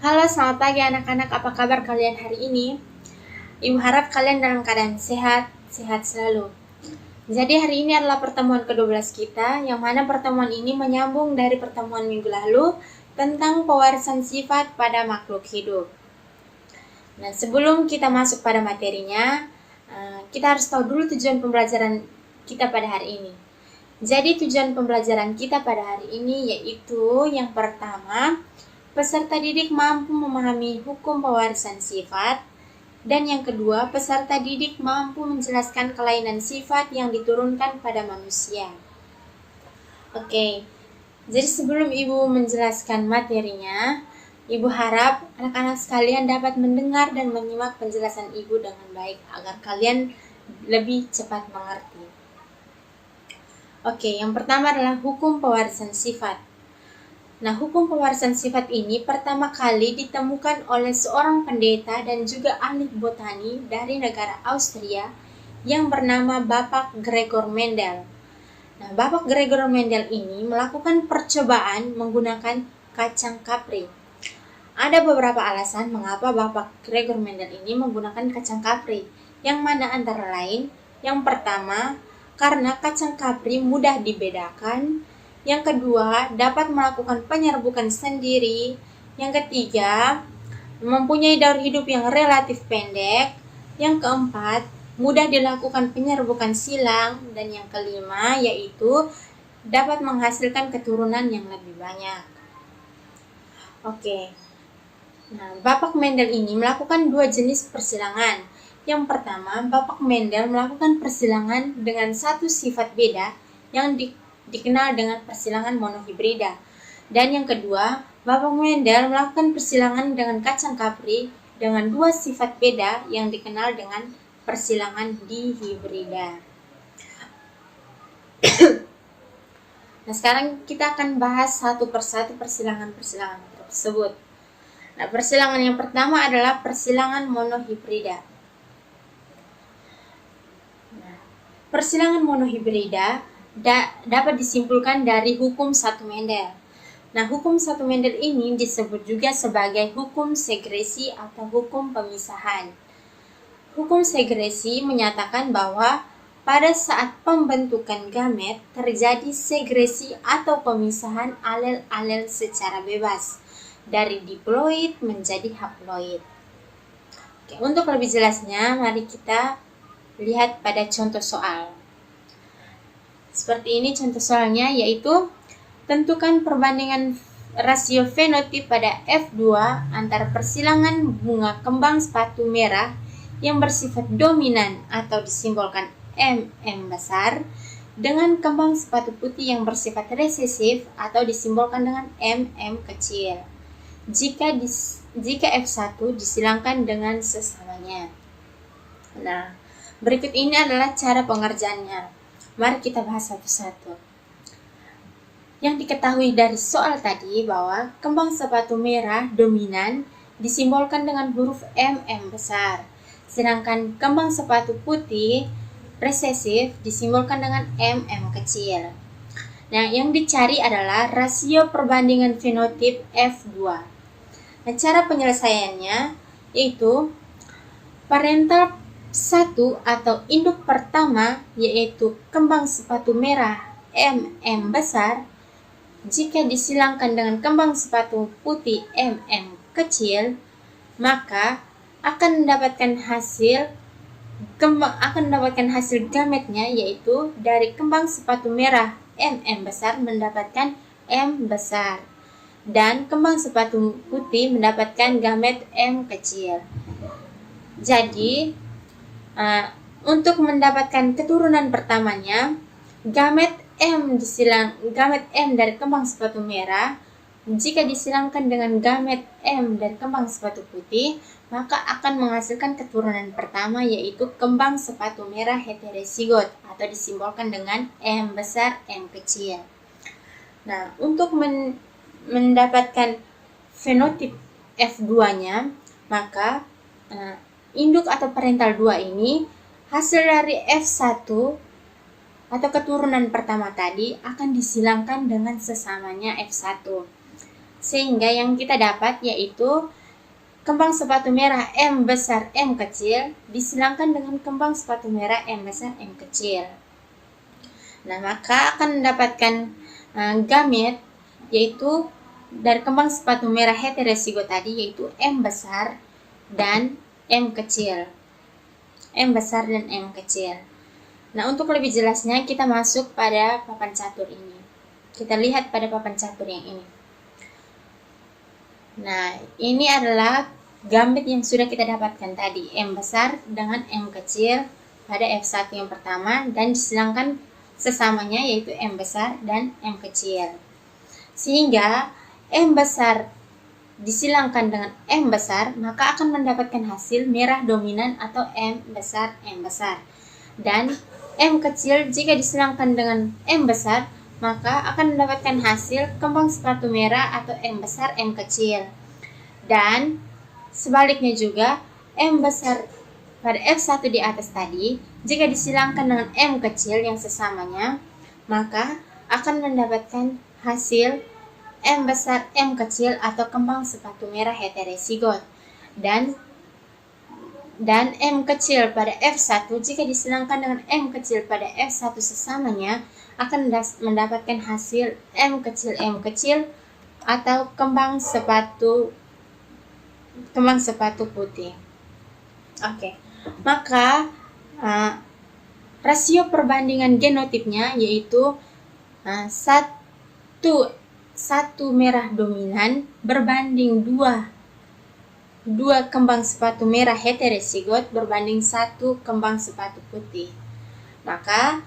Halo, selamat pagi anak-anak. Apa kabar kalian hari ini? Ibu harap kalian dalam keadaan sehat, sehat selalu. Jadi hari ini adalah pertemuan ke-12 kita, yang mana pertemuan ini menyambung dari pertemuan minggu lalu tentang pewarisan sifat pada makhluk hidup. Nah, sebelum kita masuk pada materinya, kita harus tahu dulu tujuan pembelajaran kita pada hari ini. Jadi tujuan pembelajaran kita pada hari ini yaitu yang pertama, peserta didik mampu memahami hukum pewarisan sifat. Dan yang kedua, peserta didik mampu menjelaskan kelainan sifat yang diturunkan pada manusia. Oke, jadi sebelum Ibu menjelaskan materinya, Ibu harap anak-anak sekalian dapat mendengar dan menyimak penjelasan Ibu dengan baik agar kalian lebih cepat mengerti. Oke, yang pertama adalah hukum pewarisan sifat. Nah, hukum pewarisan sifat ini pertama kali ditemukan oleh seorang pendeta dan juga ahli botani dari negara Austria yang bernama Bapak Gregor Mendel. Nah, Bapak Gregor Mendel ini melakukan percobaan menggunakan kacang kapri. Ada beberapa alasan mengapa Bapak Gregor Mendel ini menggunakan kacang kapri, yang mana antara lain, yang pertama, karena kacang kapri mudah dibedakan. Yang kedua, dapat melakukan penyerbukan sendiri. Yang ketiga, mempunyai daur hidup yang relatif pendek. Yang keempat, mudah dilakukan penyerbukan silang. Dan yang kelima, yaitu dapat menghasilkan keturunan yang lebih banyak. Oke. Nah, Bapak Mendel ini melakukan dua jenis persilangan. Yang pertama, Bapak Mendel melakukan persilangan dengan satu sifat beda yang dikenal dengan persilangan monohibrida. Dan yang kedua, Bapak Mendel melakukan persilangan dengan kacang kapri dengan dua sifat beda yang dikenal dengan persilangan dihibrida. Nah, sekarang kita akan bahas satu persatu persilangan-persilangan tersebut. Nah, persilangan yang pertama adalah persilangan monohibrida. Nah, persilangan monohibrida dapat disimpulkan dari hukum satu Mendel. Nah, hukum satu Mendel ini disebut juga sebagai hukum segresi atau hukum pemisahan. Hukum segresi menyatakan bahwa pada saat pembentukan gamet terjadi segresi atau pemisahan alel-alel secara bebas dari diploid menjadi haploid. Oke, untuk lebih jelasnya, mari kita lihat pada contoh soal. Seperti ini contoh soalnya, yaitu tentukan perbandingan rasio fenotip pada F2 antara persilangan bunga kembang sepatu merah yang bersifat dominan atau disimbolkan MM besar dengan kembang sepatu putih yang bersifat resesif atau disimbolkan dengan MM kecil. Jika F1 disilangkan dengan sesamanya. Nah, berikut ini adalah cara pengerjaannya. Mari kita bahas satu-satu. Yang diketahui dari soal tadi bahwa kembang sepatu merah dominan disimbolkan dengan huruf MM besar, sedangkan kembang sepatu putih resesif disimbolkan dengan MM kecil. Nah, yang dicari adalah rasio perbandingan fenotip F2. Nah, cara penyelesaiannya yaitu parental 1 atau induk pertama yaitu kembang sepatu merah MM besar jika disilangkan dengan kembang sepatu putih MM kecil, maka akan mendapatkan hasil gametnya yaitu dari kembang sepatu merah MM besar mendapatkan M besar dan kembang sepatu putih mendapatkan gamet M kecil. Jadi untuk mendapatkan keturunan pertamanya, gamet M dari kembang sepatu merah jika disilangkan dengan gamet M dari kembang sepatu putih, maka akan menghasilkan keturunan pertama yaitu kembang sepatu merah heterozigot atau disimbolkan dengan M besar M kecil. Nah, untuk mendapatkan fenotip F2-nya, maka induk atau parental 2 ini hasil dari F1 atau keturunan pertama tadi akan disilangkan dengan sesamanya F1. Sehingga yang kita dapat yaitu kembang sepatu merah M besar M kecil disilangkan dengan kembang sepatu merah M besar M kecil. Nah, maka akan mendapatkan gamet yaitu dari kembang sepatu merah heterozigot tadi yaitu M besar dan M kecil. M besar dan M kecil. Nah, untuk lebih jelasnya kita masuk pada papan catur ini. Kita lihat pada papan catur yang ini. Nah, ini adalah gamet yang sudah kita dapatkan tadi, M besar dengan M kecil pada F1 yang pertama dan disilangkan sesamanya yaitu M besar dan M kecil. Sehingga M besar disilangkan dengan M besar, maka akan mendapatkan hasil merah dominan atau M besar. Dan M kecil jika disilangkan dengan M besar, maka akan mendapatkan hasil kembang sepatu merah atau M besar M kecil. Dan sebaliknya juga M besar pada F1 di atas tadi, jika disilangkan dengan M kecil yang sesamanya, maka akan mendapatkan hasil M besar M kecil atau kembang sepatu merah heterozigot. Dan M kecil pada F1 jika disilangkan dengan M kecil pada F1 sesamanya akan mendapatkan hasil M kecil atau kembang sepatu putih. Oke. Maka rasio perbandingan genotipnya yaitu satu merah dominan berbanding dua kembang sepatu merah heterozigot berbanding satu kembang sepatu putih. Maka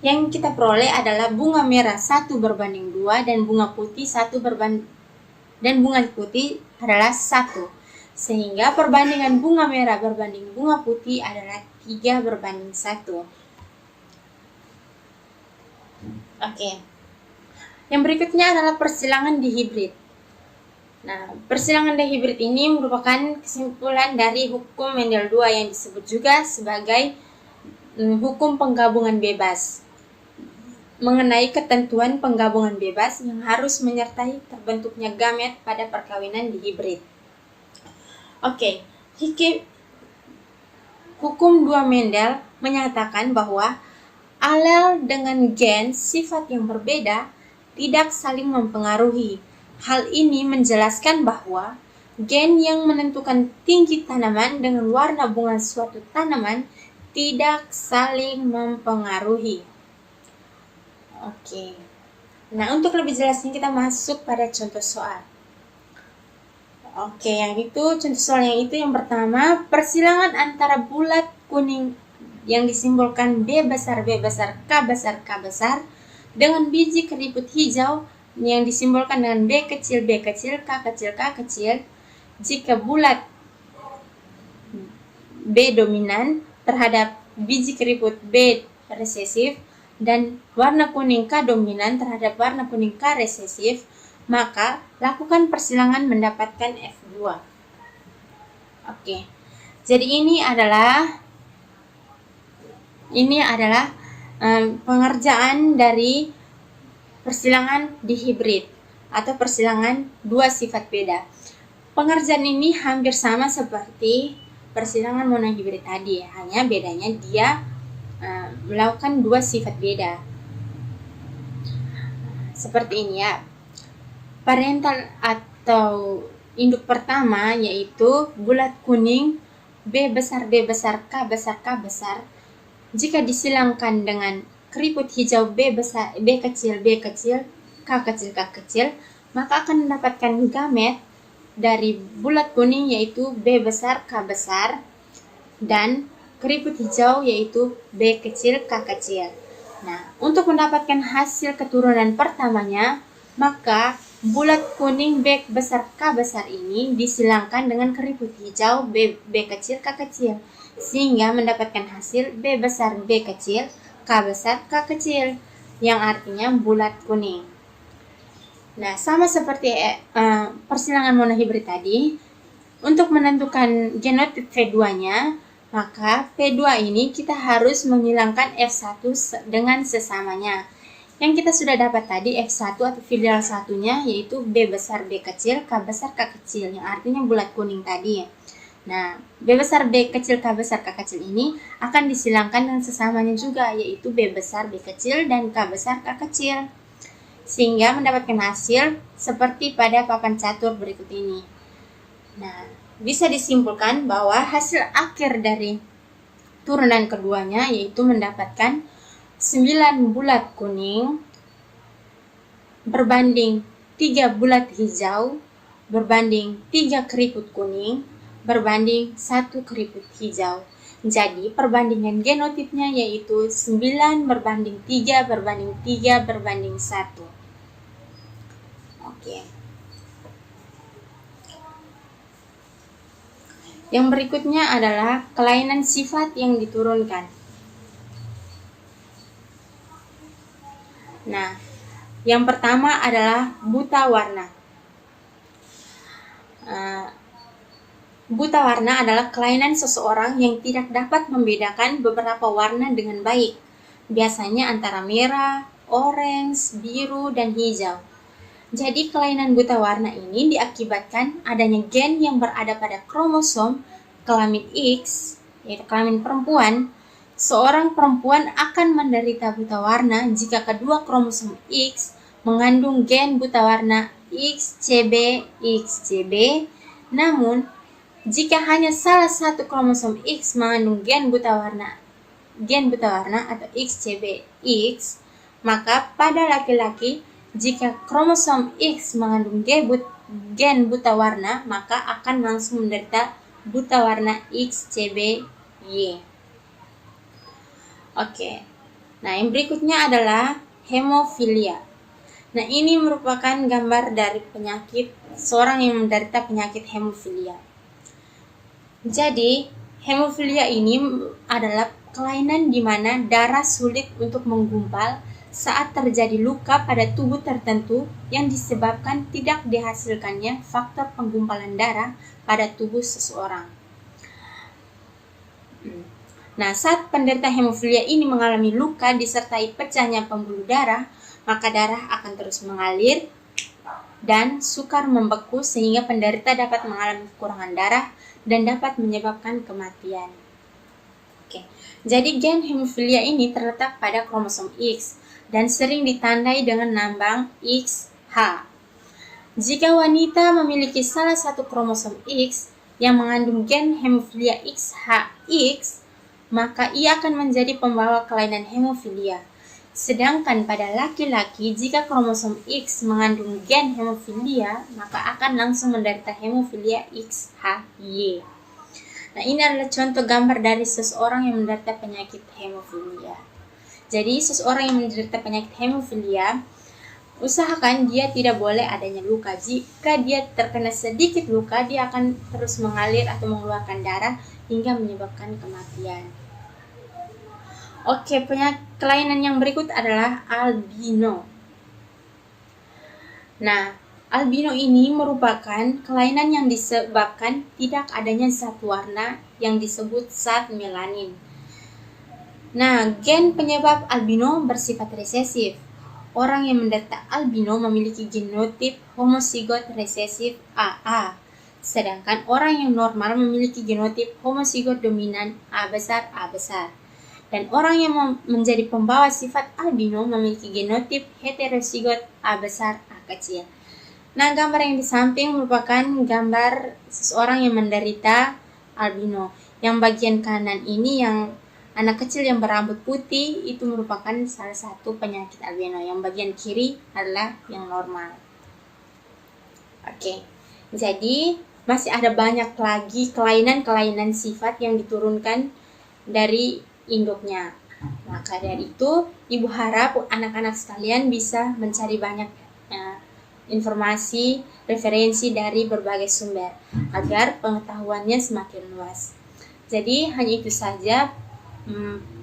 yang kita peroleh adalah bunga merah 1 berbanding 2 dan bunga putih bunga putih adalah 1. Sehingga perbandingan bunga merah berbanding bunga putih adalah 3 berbanding 1. Oke. Yang berikutnya adalah persilangan dihibrid. Nah, persilangan dihibrid ini merupakan kesimpulan dari hukum Mendel II yang disebut juga sebagai hukum penggabungan bebas. Mengenai ketentuan penggabungan bebas yang harus menyertai terbentuknya gamet pada perkawinan dihibrid. Oke, hukum 2 Mendel menyatakan bahwa alel dengan gen sifat yang berbeda tidak saling mempengaruhi. Hal ini menjelaskan bahwa gen yang menentukan tinggi tanaman dengan warna bunga suatu tanaman tidak saling mempengaruhi. Oke. Nah, untuk lebih jelasnya kita masuk pada contoh soal. Oke, contoh soal yang pertama, persilangan antara bulat kuning yang disimbolkan B besar, K besar dengan biji keriput hijau yang disimbolkan dengan B kecil, K kecil, jika bulat B dominan terhadap biji keriput B resesif dan warna kuning K dominan terhadap warna kuning K resesif, maka lakukan persilangan mendapatkan F2. Oke. Jadi ini adalah pengerjaan dari persilangan dihibrid atau persilangan dua sifat beda. Pengerjaan ini hampir sama seperti persilangan monohibrid tadi, hanya bedanya dia melakukan dua sifat beda. Seperti ini ya. Parental atau induk pertama yaitu bulat kuning B besar, K besar. Jika disilangkan dengan keriput hijau B kecil, K kecil, maka akan mendapatkan gamet dari bulat kuning yaitu B besar, K besar, dan keriput hijau yaitu B kecil, K kecil. Nah, untuk mendapatkan hasil keturunan pertamanya, maka bulat kuning B besar, K besar ini disilangkan dengan keriput hijau B kecil, K kecil, sehingga mendapatkan hasil B besar, B kecil, K besar, K kecil, yang artinya bulat kuning. Nah, sama seperti persilangan monohibrid tadi, untuk menentukan genotip V2-nya, maka P2 ini kita harus menghilangkan F1 dengan sesamanya, Yang kita sudah dapat tadi F1 atau filial satunya yaitu B besar B kecil, K besar K kecil, yang artinya bulat kuning tadi ya. Nah, B besar B kecil K besar K kecil ini akan disilangkan dengan sesamanya juga, yaitu B besar B kecil dan K besar K kecil, sehingga mendapatkan hasil seperti pada papan catur berikut ini. Nah, bisa disimpulkan bahwa hasil akhir dari turunan keduanya yaitu mendapatkan 9 bulat kuning berbanding 3 bulat hijau berbanding 3 keriput kuning berbanding 1 keriput hijau. Jadi perbandingan genotipnya yaitu 9 berbanding 3 berbanding 3 berbanding 1. Oke. Yang berikutnya adalah kelainan sifat yang diturunkan. Nah, yang pertama adalah buta warna. Buta warna adalah kelainan seseorang yang tidak dapat membedakan beberapa warna dengan baik, biasanya antara merah, orange, biru, dan hijau. Jadi kelainan buta warna ini diakibatkan adanya gen yang berada pada kromosom kelamin X, yaitu kelamin perempuan. Seorang perempuan akan menderita buta warna jika kedua kromosom X mengandung gen buta warna XCB. Namun, jika hanya salah satu kromosom X mengandung gen buta warna atau XCBX, maka pada laki-laki jika kromosom X mengandung gen buta warna, maka akan langsung menderita buta warna XCBY. Oke. Nah, yang berikutnya adalah hemofilia. Nah, ini merupakan gambar dari penyakit seorang yang menderita penyakit hemofilia. Jadi, hemofilia ini adalah kelainan di mana darah sulit untuk menggumpal saat terjadi luka pada tubuh tertentu yang disebabkan tidak dihasilkannya faktor penggumpalan darah pada tubuh seseorang. Nah, saat penderita hemofilia ini mengalami luka disertai pecahnya pembuluh darah, maka darah akan terus mengalir dan sukar membeku sehingga penderita dapat mengalami kekurangan darah dan dapat menyebabkan kematian. Oke. Jadi gen hemofilia ini terletak pada kromosom X dan sering ditandai dengan lambang XH. Jika wanita memiliki salah satu kromosom X yang mengandung gen hemofilia XX, maka ia akan menjadi pembawa kelainan hemofilia. Sedangkan pada laki-laki, jika kromosom X mengandung gen hemofilia, maka akan langsung menderita hemofilia XHY. Nah, ini adalah contoh gambar dari seseorang yang menderita penyakit hemofilia. Jadi, seseorang yang menderita penyakit hemofilia, usahakan dia tidak boleh adanya luka. Jika dia terkena sedikit luka, dia akan terus mengalir atau mengeluarkan darah hingga menyebabkan kematian. Oke, kelainan yang berikut adalah albino. Nah, albino ini merupakan kelainan yang disebabkan tidak adanya zat warna yang disebut zat melanin. Nah, gen penyebab albino bersifat resesif. Orang yang menderita albino memiliki genotip homozigot resesif AA. Sedangkan orang yang normal memiliki genotip homozigot dominan A besar. Dan orang yang menjadi pembawa sifat albino memiliki genotip heterozigot A besar A kecil. Nah, gambar yang di samping merupakan gambar seseorang yang menderita albino. Yang bagian kanan ini yang anak kecil yang berambut putih itu merupakan salah satu penyakit albino. Yang bagian kiri adalah yang normal. Oke, jadi masih ada banyak lagi kelainan-kelainan sifat yang diturunkan dari induknya. Maka dari itu, Ibu harap anak-anak sekalian bisa mencari banyak informasi, referensi dari berbagai sumber agar pengetahuannya semakin luas. Jadi hanya itu saja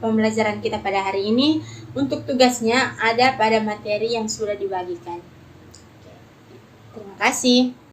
pembelajaran kita pada hari ini. Untuk tugasnya ada pada materi yang sudah dibagikan. Terima kasih.